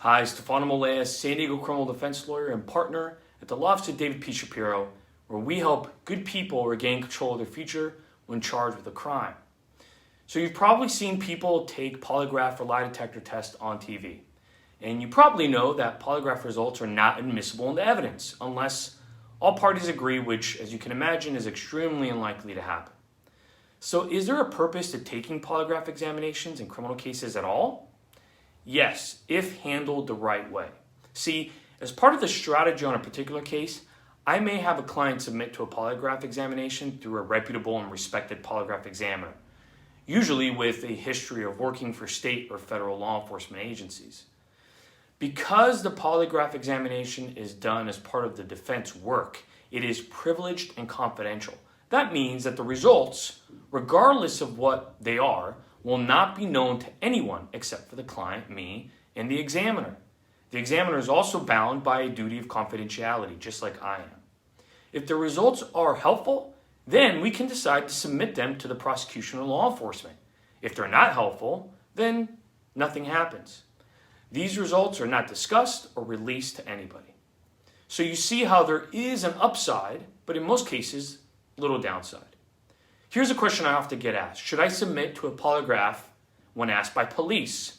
Hi, Stefano Molea, San Diego criminal defense lawyer and partner at the law office of David P Shapiro, where we help good people regain control of their future when charged with a crime. So you've probably seen people take polygraph or lie detector tests on TV. And you probably know that polygraph results are not admissible into evidence unless all parties agree, which, as you can imagine, is extremely unlikely to happen. So is there a purpose to taking polygraph examinations in criminal cases at all? Yes, if handled the right way. See, as part of the strategy on a particular case, I may have a client submit to a polygraph examination through a reputable and respected polygraph examiner, usually with a history of working for state or federal law enforcement agencies. Because the polygraph examination is done as part of the defense work, it is privileged and confidential. That means that the results, regardless of what they are, will not be known to anyone except for the client, me, and the examiner. The examiner is also bound by a duty of confidentiality, just like I am. If the results are helpful, then we can decide to submit them to the prosecution or law enforcement. If they're not helpful, then nothing happens. These results are not discussed or released to anybody. So you see how there is an upside, but in most cases, little downside. Here's a question I often get asked. Should I submit to a polygraph when asked by police?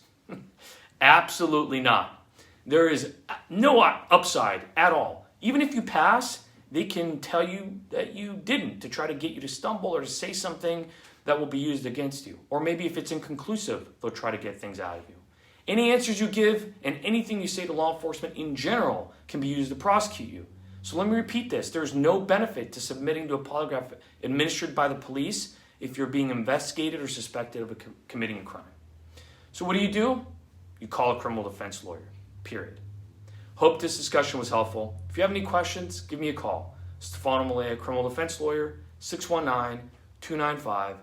Absolutely not. There is no upside at all. Even if you pass, they can tell you that you didn't to try to get you to stumble or to say something that will be used against you. Or maybe if it's inconclusive, they'll try to get things out of you. Any answers you give and anything you say to law enforcement in general can be used to prosecute you. So let me repeat this. There's no benefit to submitting to a polygraph administered by the police if you're being investigated or suspected of committing a crime. So what do? You call a criminal defense lawyer, period. Hope this discussion was helpful. If you have any questions, give me a call. Stefano Molea, criminal defense lawyer, 619-295-3555.